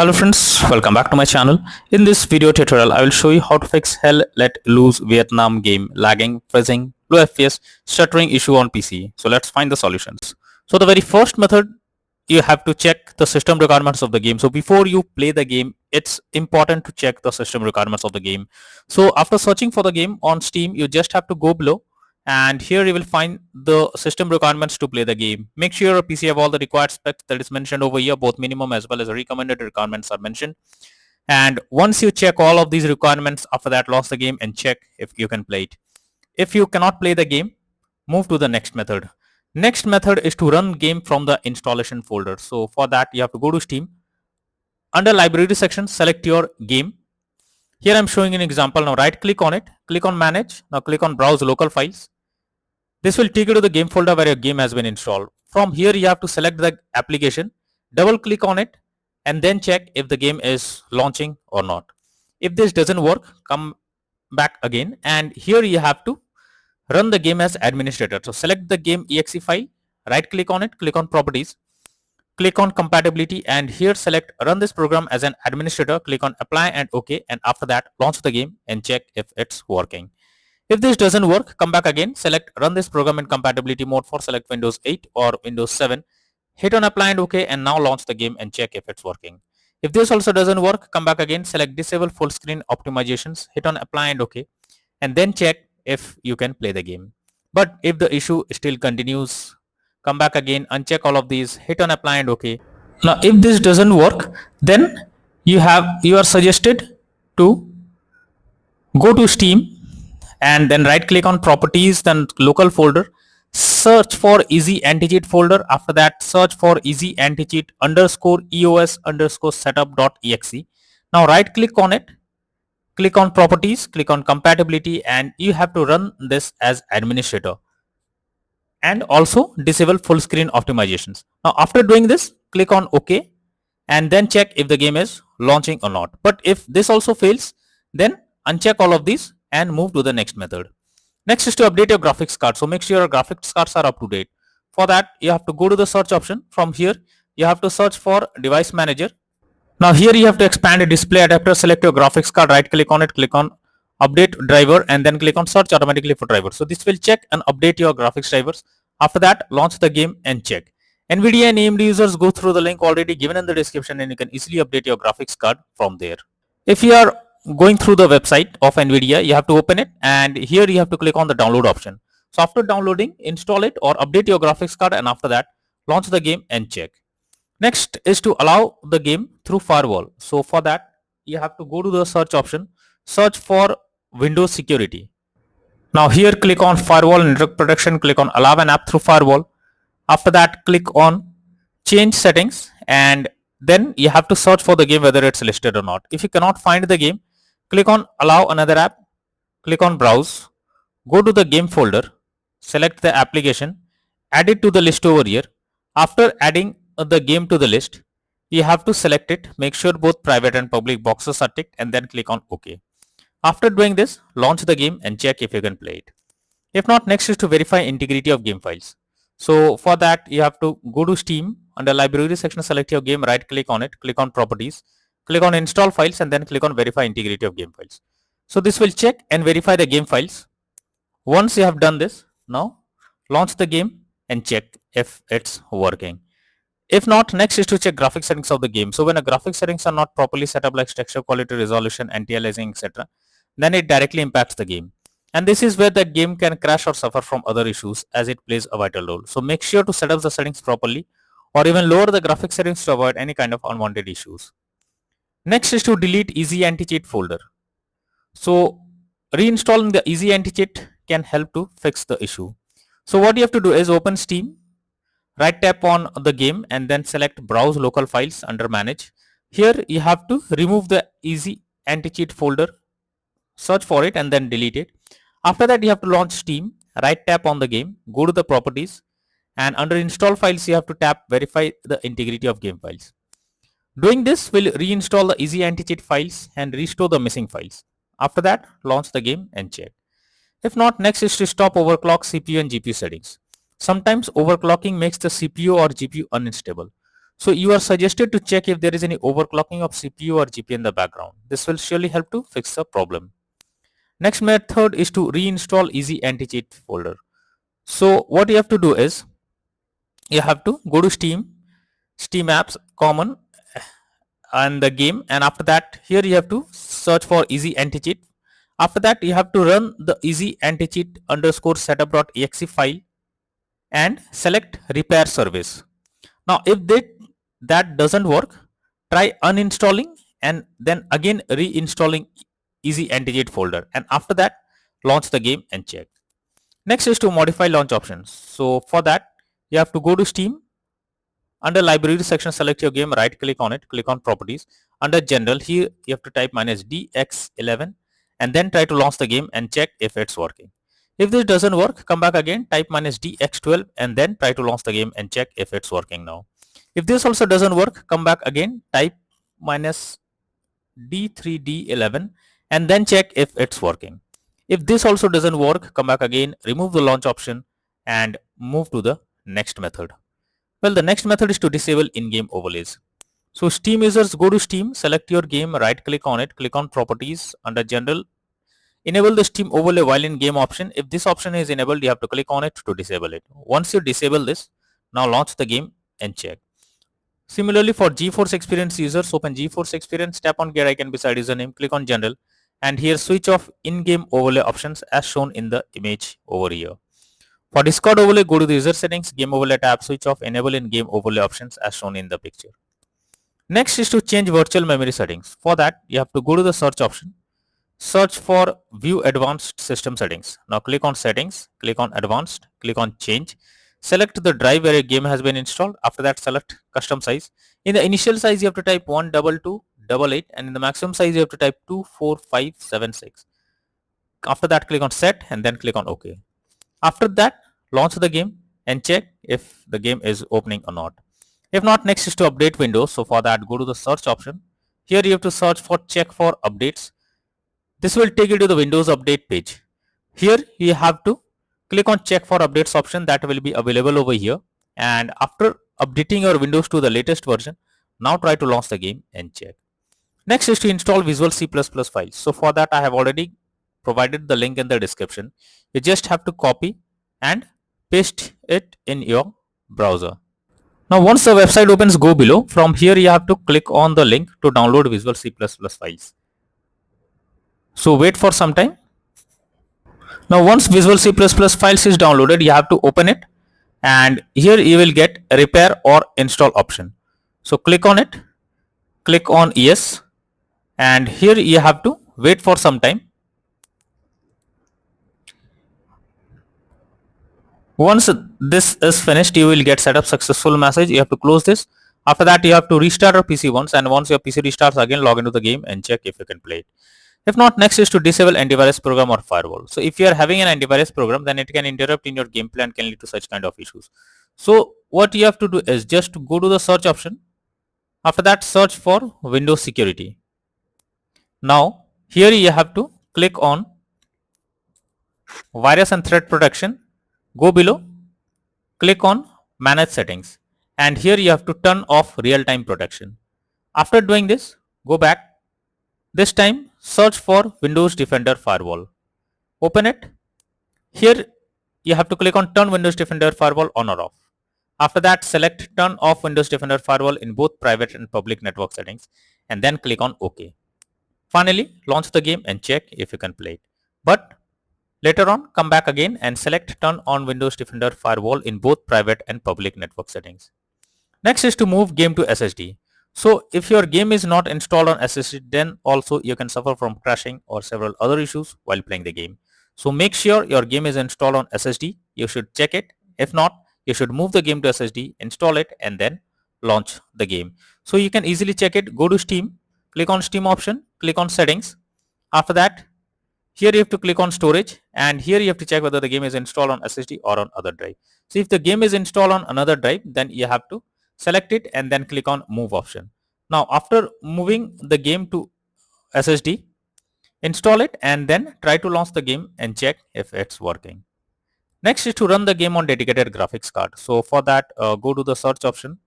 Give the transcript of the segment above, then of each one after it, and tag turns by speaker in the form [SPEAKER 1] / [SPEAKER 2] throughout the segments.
[SPEAKER 1] Hello friends, welcome back to my channel. In this video tutorial, I will show you how to fix Hell Let Loose Vietnam game lagging, freezing, low FPS, stuttering issue on PC. So let's find the solutions. So the very first method, you have to check the system requirements of the game. So before you play the game, it's important to check the system requirements of the game. So after searching for the game on Steam, you just have to go below and here you will find the system requirements to play the game. Make sure your PC have all the required specs that is mentioned over here. Both minimum as well as recommended requirements are mentioned. And once you check all of these requirements, after that launch the game and check if you can play it. If you cannot play the game, move to the next method. Next method is to run game from the installation folder. So for that you have to go to Steam. Under library section, select your game. Here I'm showing an example. Now right click on it, click on manage. Now click on browse local files. This will take you to the game folder where your game has been installed. From here you have to select the application, double click on it and then check if the game is launching or not. If this doesn't work, come back again and here you have to run the game as administrator. So select the game exe file, right click on it, click on properties, click on compatibility and here select run this program as an administrator, click on apply and OK, and after that launch the game and check if it's working. If this doesn't work, come back again, select run this program in compatibility mode for select Windows 8 or Windows 7, hit on apply and OK, and now launch the game and check if it's working. If this also doesn't work, come back again, select disable full screen optimizations, hit on apply and OK, and then check if you can play the game. But if the issue still continues, come back again, uncheck all of these, hit on apply and OK. Now if this doesn't work, then you are suggested to go to Steam and then right click on properties, then local folder, search for easy anti-cheat folder. After that search for easy anti-cheat _eos_setup.exe. now right click on it, click on properties, click on compatibility, and you have to run this as administrator and also disable full screen optimizations. Now after doing this, click on OK and then check if the game is launching or not. But if this also fails, then uncheck all of these and move to the next method. Next is to update your graphics card. So make sure your graphics cards are up to date. For that you have to go to the search option. From here you have to search for device manager. Now here you have to expand a display adapter, select your graphics card, right click on it, click on update driver and then click on search automatically for drivers. So this will check and update your graphics drivers. After that launch the game and check. NVIDIA and AMD users go through the link already given in the description and you can easily update your graphics card from there. If you are going through the website of NVIDIA, you have to open it and here you have to click on the download option. So after downloading, install it or update your graphics card and after that launch the game and check. Next is to allow the game through firewall. So for that you have to go to the search option, search for Windows security. Now here click on firewall and network protection, click on allow an app through firewall. After that click on change settings and then you have to search for the game whether it's listed or not. If you cannot find the game, click on allow another app, click on browse, go to the game folder, select the application, add it to the list over here. After adding the game to the list, you have to select it, make sure both private and public boxes are ticked and then click on OK. After doing this, launch the game and check if you can play it. If not, next is to verify integrity of game files. So for that you have to go to Steam, under library section select your game, right click on it, click on properties, click on install files and then click on verify integrity of game files. So this will check and verify the game files. Once you have done this, now launch the game and check if it's working. If not, next is to check graphic settings of the game. So when a graphic settings are not properly set up like texture quality, resolution, anti-aliasing, etc., then it directly impacts the game. And this is where the game can crash or suffer from other issues as it plays a vital role. So make sure to set up the settings properly or even lower the graphic settings to avoid any kind of unwanted issues. Next is to delete easy anti-cheat folder. So reinstalling the easy anti-cheat can help to fix the issue. So what you have to do is open Steam, right tap on the game and then select browse local files under manage. Here you have to remove the easy anti-cheat folder, search for it and then delete it. After that you have to launch Steam, right tap on the game, go to the properties and under install files you have to tap verify the integrity of game files. Doing this will reinstall the easy anti-cheat files and restore the missing files. After that launch the game and check. If not, next is to stop overclock CPU and GPU settings. Sometimes overclocking makes the CPU or GPU unstable. So you are suggested to check if there is any overclocking of CPU or GPU in the background. This will surely help to fix the problem. Next method is to reinstall easy anti-cheat folder. So what you have to do is you have to go to Steam apps, common, and the game, and after that here you have to search for easy anti-cheat. After that you have to run the easy anti-cheat underscore setup.exe file and select repair service. Now if that doesn't work, try uninstalling and then again reinstalling easy anti-cheat folder, and after that launch the game and check. Next is to modify launch options. So for that you have to go to Steam. Under library section, select your game, right click on it, click on properties. Under general, here you have to type -dx11 and then try to launch the game and check if it's working. If this doesn't work, come back again, type -dx12 and then try to launch the game and check if it's working now. If this also doesn't work, come back again, type -d3d11 and then check if it's working. If this also doesn't work, come back again, remove the launch option and move to the next method. Well, the next method is to disable in-game overlays. So Steam users, go to Steam, select your game, right click on it, click on properties. Under general, enable the Steam overlay while in game option. If this option is enabled, you have to click on it to disable it. Once you disable this, now launch the game and check. Similarly, for GeForce Experience users, open GeForce Experience, tap on gear icon beside username, click on general, and here switch off in-game overlay options as shown in the image over here. For Discord overlay, go to the user settings, game overlay tab, switch off enable in game overlay options as shown in the picture. Next is to change virtual memory settings. For that, you have to go to the search option, search for view advanced system settings. Now click on settings, click on advanced, click on change, select the drive where a game has been installed. After that, select custom size. In the initial size, you have to type 12288 and in the maximum size, you have to type 24576. After that, click on set and then click on OK. After that, launch the game and check if the game is opening or not. If not, next is to update Windows. So for that, go to the search option. Here you have to search for check for updates. This will take you to the Windows update page. Here you have to click on check for updates option that will be available over here. And after updating your Windows to the latest version, now try to launch the game and check. Next is to install Visual C++ files. So for that, I have already provided the link in the description. You just have to copy and paste it in your browser. Now once the website opens, go below. From here you have to click on the link to download Visual C++ files. So wait for some time. Now once Visual C++ files is downloaded, you have to open it and here you will get repair or install option. So click on it, click on yes, and here you have to wait for some time. Once this is finished, you will get setup successful message. You have to close this. After that, you have to restart your PC once, and once your PC restarts again, log into the game and check if you can play it. If not, next is to disable antivirus program or firewall. So if you are having an antivirus program, then it can interrupt in your gameplay and can lead to such kind of issues. So what you have to do is just go to the search option. After that, search for Windows security. Now here you have to click on virus and threat protection. Go below, click on manage settings, and here you have to turn off real-time protection. After doing this, go back. This time search for Windows Defender Firewall. Open it. Here you have to click on turn Windows Defender Firewall on or off. After that, select turn off Windows Defender Firewall in both private and public network settings and then click on OK. Finally, launch the game and check if you can play it. But later on, come back again and select turn on Windows Defender Firewall in both private and public network settings. Next is to move game to SSD. So if your game is not installed on SSD, then also you can suffer from crashing or several other issues while playing the game. So make sure your game is installed on SSD. You should check it. If not, you should move the game to SSD, install it, and then launch the game. So you can easily check it. Go to Steam, click on Steam option, click on settings. After that, here you have to click on storage, and here you have to check whether the game is installed on SSD or on other drive. So if the game is installed on another drive, then you have to select it and then click on move option. Now after moving the game to SSD, install it and then try to launch the game and check if it's working. Next is to run the game on dedicated graphics card. So for that, go to the search option.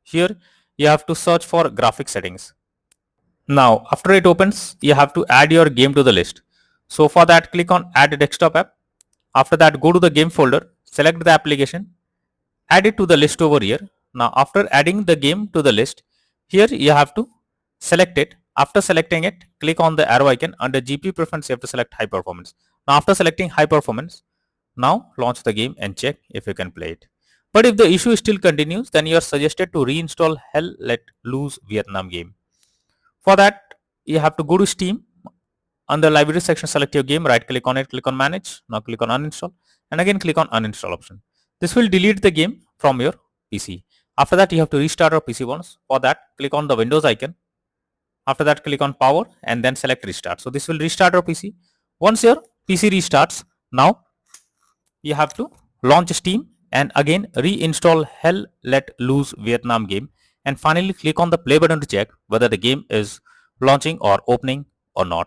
[SPEAKER 1] Here you have to search for graphic settings. Now after it opens, you have to add your game to the list. So for that, click on add desktop app. After that, go to the game folder, select the application, add it to the list over here. Now after adding the game to the list, here you have to select it. After selecting it, click on the arrow icon. Under GPU preference, you have to select high performance. Now after selecting high performance, now launch the game and check if you can play it. But if the issue still continues, then you are suggested to reinstall Hell Let Loose Vietnam game. For that, you have to go to Steam. On the library section, select your game, right click on it, click on manage. Now click on uninstall and again click on uninstall option. This will delete the game from your PC. After that, you have to restart your PC once. For that, click on the Windows icon. After that, click on power and then select restart. So this will restart your PC. Once your PC restarts, now you have to launch Steam and again reinstall Hell Let Loose Vietnam game, and finally click on the play button to check whether the game is launching or opening or not.